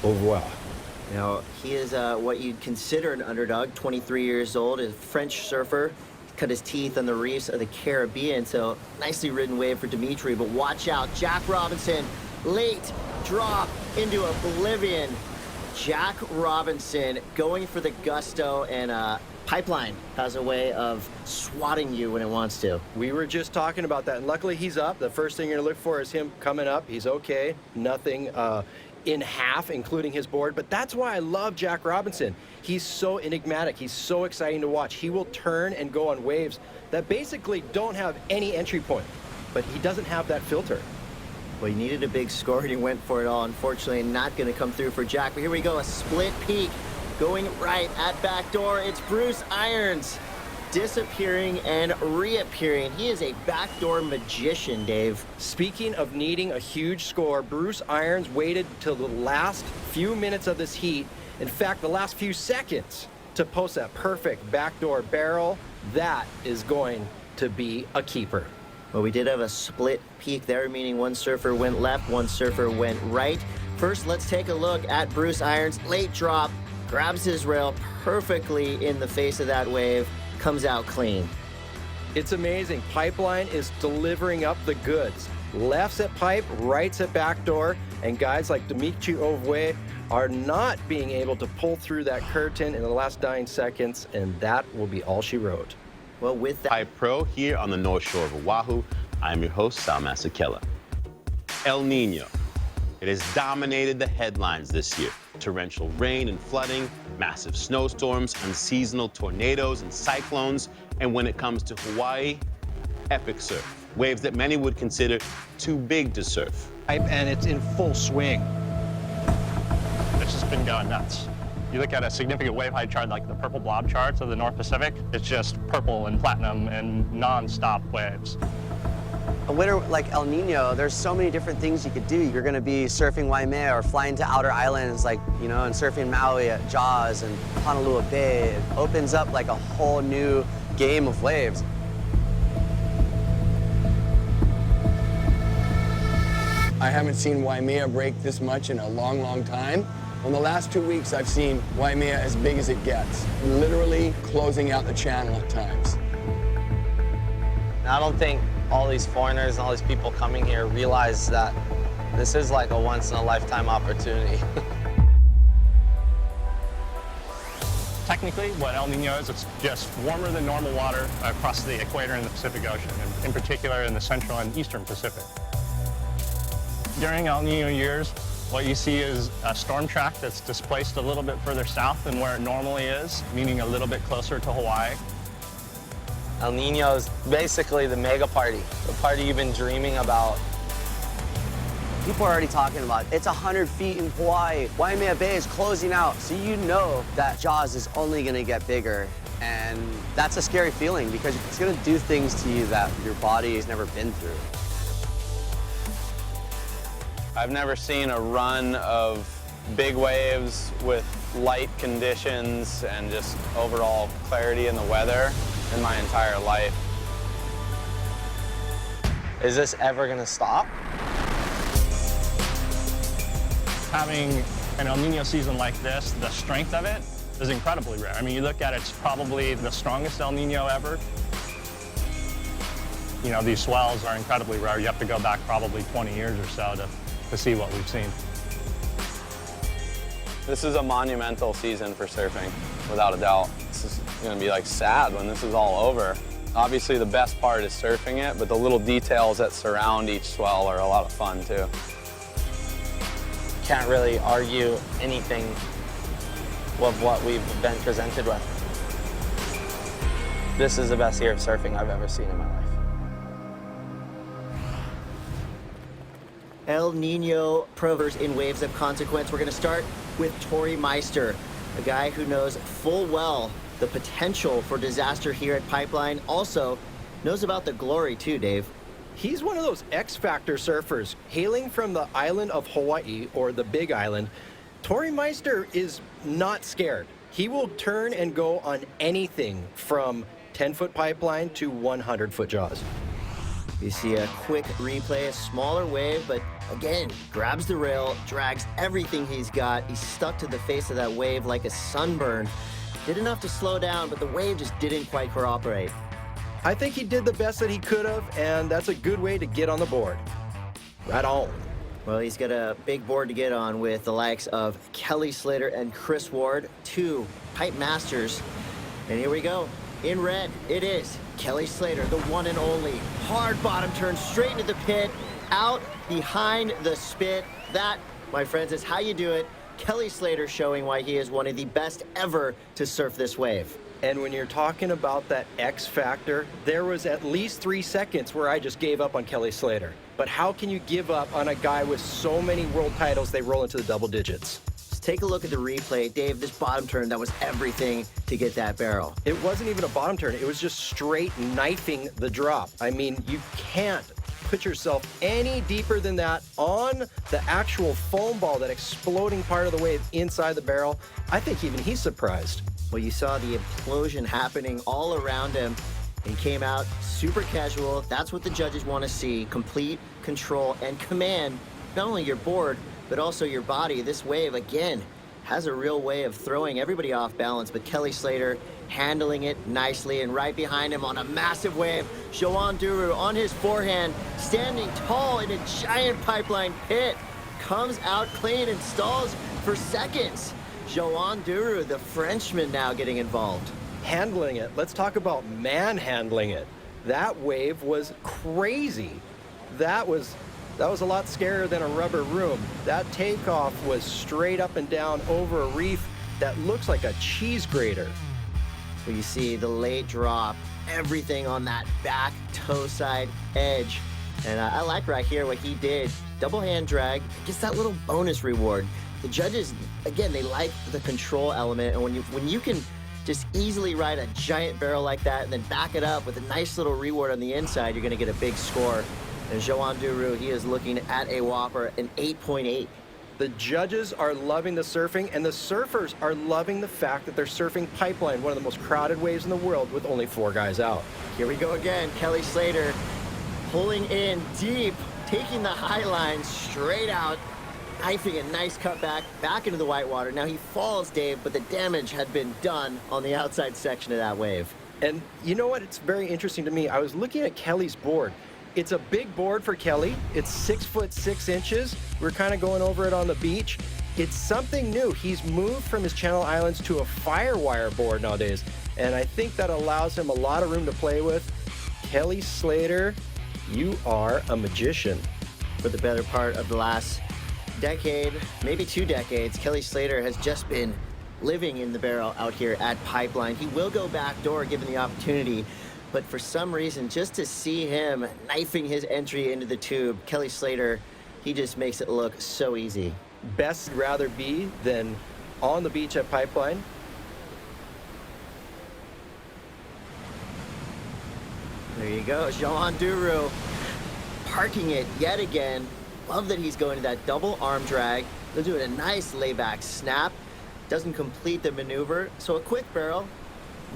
au revoir. Now, he is what you'd consider an underdog, 23 years old, a French surfer. Cut his teeth on the reefs of the Caribbean, so nicely ridden wave for Dimitri, but watch out. Jack Robinson, late drop into oblivion. Jack Robinson going for the gusto, and Pipeline has a way of swatting you when it wants to. We were just talking about that, and luckily he's up. The first thing you're gonna look for is him coming up. He's okay, nothing in half, including his board, but that's why I love Jack Robinson. He's so enigmatic. He's so exciting to watch. He will turn and go on waves that basically don't have any entry point, but he doesn't have that filter. Well, he needed a big score, and he went for it all. Unfortunately, not going to come through for Jack, but here we go, a split peak going right at backdoor. It's Bruce Irons disappearing and reappearing. He is a backdoor magician, Dave. Speaking of needing a huge score, Bruce Irons waited till the last few minutes of this heat, in fact, the last few seconds, to post that perfect backdoor barrel. That is going to be a keeper. Well, we did have a split peak there, meaning one surfer went left, one surfer went right. First, let's take a look at Bruce Irons. Late drop, grabs his rail perfectly in the face of that wave, comes out clean. It's amazing. Pipeline is delivering up the goods. Lefts at pipe, rights at backdoor, and guys like Dimitri Ovwe are not being able to pull through that curtain in the last 9 seconds, and that will be all she wrote. Well, with that... Pipe Pro here on the North Shore of Oahu. I'm your host, Sal Masekela. El Nino. It has dominated the headlines this year. Torrential rain and flooding, massive snowstorms, unseasonal tornadoes and cyclones, and when it comes to Hawaii, epic surf. Waves that many would consider too big to surf. And it's in full swing. It's just been going nuts. You look at a significant wave height chart like the purple blob charts of the North Pacific, it's just purple and platinum and non-stop waves. A winter like El Nino, there's so many different things you could do. You're gonna be surfing Waimea or flying to outer islands like, you know, and surfing Maui at Jaws and Honolulu Bay. It opens up like a whole new game of waves. I haven't seen Waimea break this much in a long, long time. In the last 2 weeks, I've seen Waimea as big as it gets, literally closing out the channel at times. I don't think all these foreigners and all these people coming here realize that this is like a once-in-a-lifetime opportunity. Technically, what El Nino is, it's just warmer than normal water across the equator in the Pacific Ocean, and in particular in the central and eastern Pacific. During El Nino years, what you see is a storm track that's displaced a little bit further south than where it normally is, meaning a little bit closer to Hawaii. El Nino is basically the mega party, the party you've been dreaming about. People are already talking about it. It's 100 feet in Hawaii. Waimea Bay is closing out, so you know that Jaws is only gonna get bigger. And that's a scary feeling because it's gonna do things to you that your body has never been through. I've never seen a run of big waves with light conditions and just overall clarity in the weather in my entire life. Is this ever gonna stop? Having an El Nino season like this, the strength of it is incredibly rare. I mean, you look at it, it's probably the strongest El Nino ever. You know, these swells are incredibly rare. You have to go back probably 20 years or so to see what we've seen. This is a monumental season for surfing, without a doubt. This is gonna be like sad when this is all over. Obviously the best part is surfing it, but the little details that surround each swell are a lot of fun too. Can't really argue anything with what we've been presented with. This is the best year of surfing I've ever seen in my life. El Nino provers in waves of consequence. We're going to start with Tori Meister, a guy who knows full well the potential for disaster here at Pipeline. Also knows about the glory too, Dave. He's one of those X-Factor surfers. Hailing from the island of Hawaii, or the Big Island, Tori Meister is not scared. He will turn and go on anything from 10-foot pipeline to 100-foot Jaws. You see a quick replay, a smaller wave, but again, grabs the rail, drags everything he's got. He's stuck to the face of that wave like a sunburn. Did enough to slow down, but the wave just didn't quite cooperate. I think he did the best that he could have, and that's a good way to get on the board. Right on. Well, he's got a big board to get on with the likes of Kelly Slater and Chris Ward, two pipe masters. And here we go. In red, it is Kelly Slater, the one and only. Hard bottom turn straight into the pit, out behind the spit. That, my friends, is how you do it. Kelly Slater showing why he is one of the best ever to surf this wave. And when you're talking about that X factor, there was at least 3 seconds where I just gave up on Kelly Slater. But how can you give up on a guy with so many world titles they roll into the double digits? Let's take a look at the replay. Dave, this bottom turn, that was everything to get that barrel. It wasn't even a bottom turn. It was just straight knifing the drop. I mean, you can't put yourself any deeper than that on the actual foam ball, that exploding part of the wave inside the barrel. I think even he's surprised. Well, you saw the implosion happening all around him. He came out super casual. That's what the judges want to see. Complete control and command, not only your board, but also your body. This wave, again, has a real way of throwing everybody off balance, but Kelly Slater handling it nicely, and right behind him on a massive wave, Joan Duru on his forehand, standing tall in a giant pipeline pit, comes out clean and stalls for seconds. Joan Duru, the Frenchman, now getting involved. Handling it. Let's talk about manhandling it. That wave was crazy. That was a lot scarier than a rubber room. That takeoff was straight up and down over a reef that looks like a cheese grater. Well, you see the late drop, everything on that back toe side edge. And I like right here what he did. Double hand drag, gets that little bonus reward. The judges, again, they like the control element, and when you can just easily ride a giant barrel like that and then back it up with a nice little reward on the inside, you're going to get a big score. And Joan Duru, he is looking at a whopper, an 8.8. The judges are loving the surfing, and the surfers are loving the fact that they're surfing pipeline, one of the most crowded waves in the world, with only 4 guys out. Here we go again. Kelly Slater pulling in deep, taking the high line straight out, knifing a nice cutback back into the whitewater. Now he falls, Dave, but the damage had been done on the outside section of that wave. And you know what? It's very interesting to me. I was looking at Kelly's board. It's a big board for Kelly. It's 6 foot 6 inches. We're kind of going over it on the beach. It's something new. He's moved from his Channel Islands to a firewire board nowadays. And I think that allows him a lot of room to play with. Kelly Slater, you are a magician. For the better part of the last decade, maybe 2 decades, Kelly Slater has just been living in the barrel out here at Pipeline. He will go backdoor given the opportunity, but for some reason, just to see him knifing his entry into the tube, Kelly Slater, he just makes it look so easy. Best rather be than on the beach at Pipeline. There you go, Joan Duru parking it yet again. Love that he's going to that double arm drag. They're doing a nice layback snap. Doesn't complete the maneuver. So a quick barrel,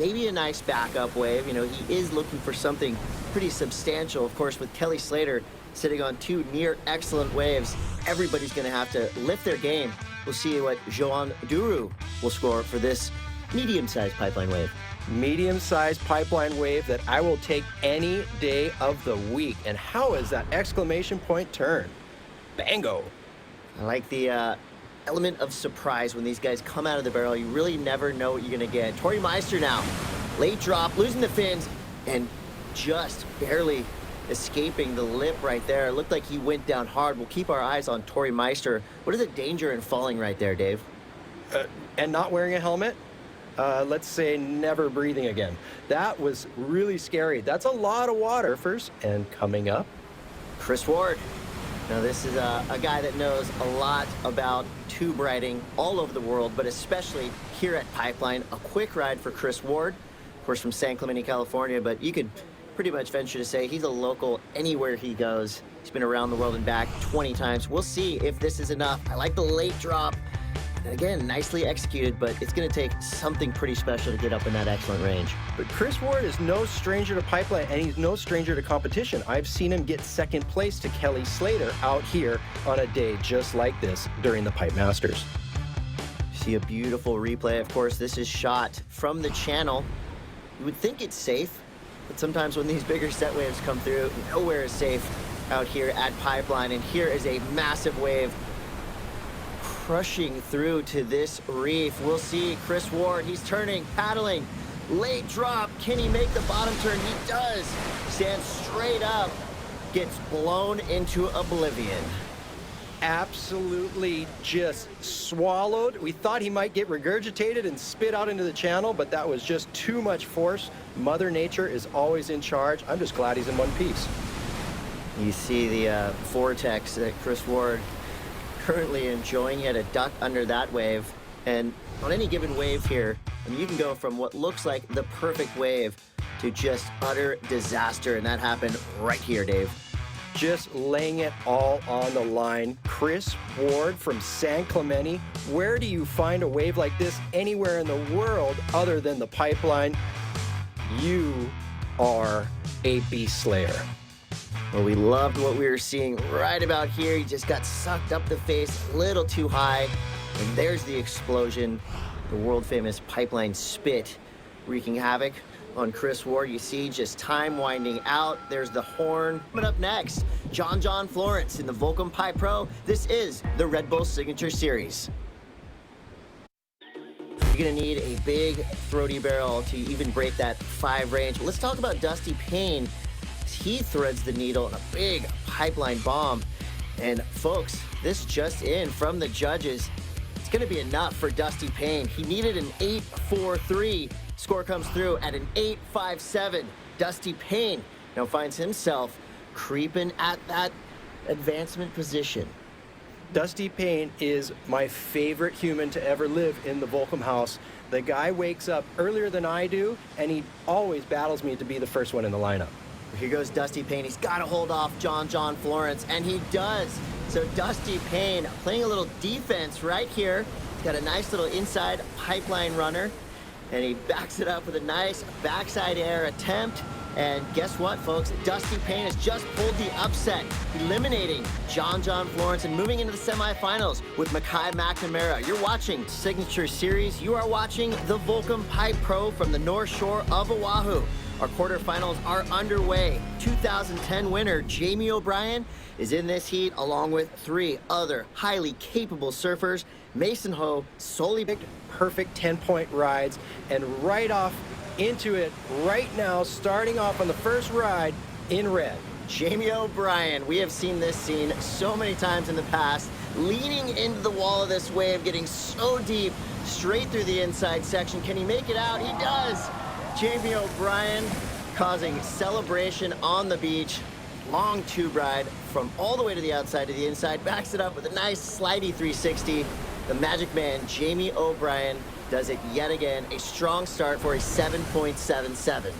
maybe a nice backup wave. You know, he is looking for something pretty substantial. Of course, with Kelly Slater sitting on 2 near excellent waves, everybody's going to have to lift their game. We'll see what Joan Duru will score for this medium-sized pipeline wave. Medium-sized pipeline wave that I will take any day of the week. And how is that exclamation point turn? Bango. I like the element of surprise when these guys come out of the barrel. You really never know what you're going to get. Tori Meister now, late drop, losing the fins, and just barely escaping the lip right there. It looked like he went down hard. We'll keep our eyes on Tori Meister. What is the danger in falling right there, Dave? And not wearing a helmet? Let's say never breathing again. That was really scary. That's a lot of water first. And coming up, Chris Ward. Now, this is a guy that knows a lot about tube riding all over the world, but especially here at Pipeline. A quick ride for Chris Ward, of course, from San Clemente, California, but you could pretty much venture to say he's a local anywhere he goes. He's been around the world and back 20 times. We'll see if this is enough. I like the late drop. And again, nicely executed, but it's going to take something pretty special to get up in that excellent range. But Chris Ward is no stranger to pipeline, and he's no stranger to competition. I've seen him get second place to Kelly Slater out here on a day just like this during the Pipe Masters. See a beautiful replay. Of course, this is shot from the channel. You would think it's safe, but sometimes when these bigger set waves come through, nowhere is safe out here at Pipeline. And here is a massive wave crushing through to this reef. We'll see Chris Ward. He's turning, paddling, late drop. Can he make the bottom turn? He does. Stands straight up, gets blown into oblivion. Absolutely just swallowed. We thought he might get regurgitated and spit out into the channel, but that was just too much force. Mother Nature is always in charge. I'm just glad he's in one piece. You see the vortex that Chris Ward currently enjoying. He had a duck under that wave. And on any given wave here, I mean, you can go from what looks like the perfect wave to just utter disaster. And that happened right here, Dave. Just laying it all on the line. Chris Ward from San Clemente. Where do you find a wave like this anywhere in the world other than the Pipeline? You are a beast slayer. Well, we loved what we were seeing right about here. He just got sucked up the face a little too high. And there's the explosion. The world-famous Pipeline spit wreaking havoc on Chris Ward. You see just time winding out. There's the horn. Coming up next, John Florence in the Volcom Pipe Pro. This is the Red Bull Signature Series. You're gonna need a big throaty barrel to even break that 5 range. Let's talk about Dusty Payne. He threads the needle in a big Pipeline bomb. And folks, this just in from the judges. It's gonna be enough for Dusty Payne. He needed an 8.43. Score comes through at an 8.57. Dusty Payne now finds himself creeping at that advancement position. Dusty Payne is my favorite human to ever live in the Volcom house. The guy wakes up earlier than I do, and he always battles me to be the first one in the lineup. Here goes Dusty Payne. He's got to hold off John Florence, and he does. So Dusty Payne playing a little defense right here. He's got a nice little inside Pipeline runner, and he backs it up with a nice backside air attempt. And guess what, folks? Dusty Payne has just pulled the upset, eliminating John Florence and moving into the semifinals with Mackay McNamara. You're watching Signature Series. You are watching the Volcom Pipe Pro from the North Shore of Oahu. Our quarterfinals are underway. 2010 winner Jamie O'Brien is in this heat along with 3 other highly capable surfers. Mason Ho solely picked perfect 10-point rides, and right off into it right now, starting off on the first ride in red. Jamie O'Brien, we have seen this scene so many times in the past, leaning into the wall of this wave, getting so deep, straight through the inside section. Can he make it out? He does. Jamie O'Brien causing celebration on the beach. Long tube ride from all the way to the outside to the inside, backs it up with a nice slidey 360. The Magic Man, Jamie O'Brien, does it yet again. A strong start for a 7.77.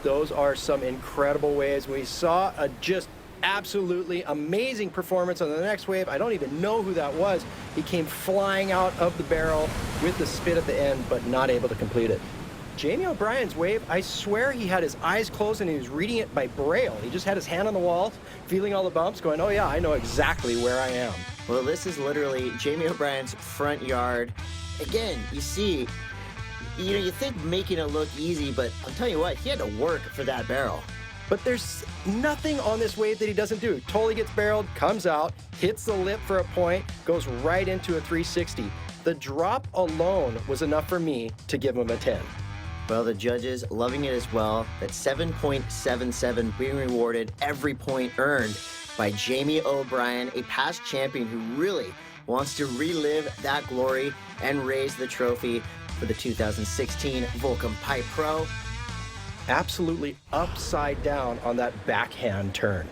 Those are some incredible waves. We saw a just absolutely amazing performance on the next wave. I don't even know who that was. He came flying out of the barrel with the spit at the end, but not able to complete it. Jamie O'Brien's wave, I swear he had his eyes closed and he was reading it by braille. He just had his hand on the wall, feeling all the bumps, going, oh yeah, I know exactly where I am. Well, this is literally Jamie O'Brien's front yard. Again, you see, you think making it look easy, but I'll tell you what, he had to work for that barrel. But there's nothing on this wave that he doesn't do. Totally gets barreled, comes out, hits the lip for a point, goes right into a 360. The drop alone was enough for me to give him a 10. Well, the judges loving it as well. That 7.77 being rewarded every point earned by Jamie O'Brien, a past champion who really wants to relive that glory and raise the trophy for the 2016 Volcom Pipe Pro. Absolutely upside down on that backhand turn.